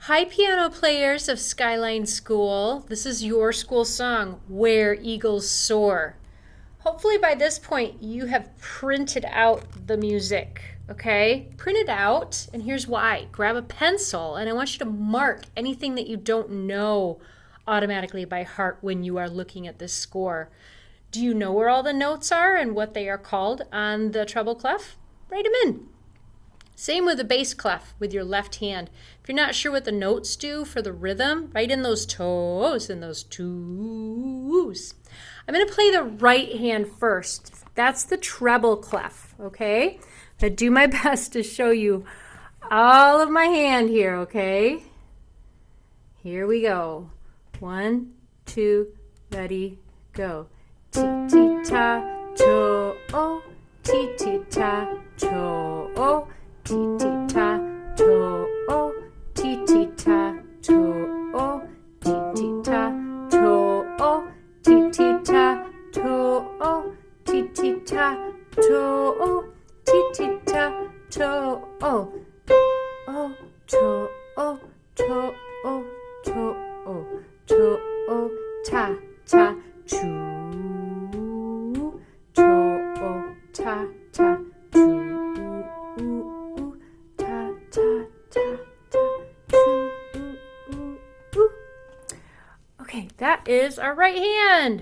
Hi, piano players of Skyline School. This is your school song, Where Eagles Soar. Hopefully, by this point, you have printed out the music. Okay? Print it out, and here's why. Grab a pencil, and I want you to mark anything that you don't know automatically by heart when you are looking at this score. Do you know where all the notes are and what they are called on the treble clef? Write them in. Same with the bass clef with your left hand. If you're not sure what the notes do for the rhythm, write in those toes and those twos. I'm going to play the right hand first. That's the treble clef, okay? I'm going to do my best to show you all of my hand here, okay? Here we go. 1, 2, ready, go. Ti-ti-ta, toe, ti-ti-ta, toe. Ti-ti-ta, toe, ti-ti-ta, toe, ti-ti-ta, toe, ti-ti-ta, toe, ti-ti-ta, toe, ti-ti-ta, toe, oh, toe, toe, toe, ta, ta, choo, toe, ta, ta, choo. Okay, that is our right hand.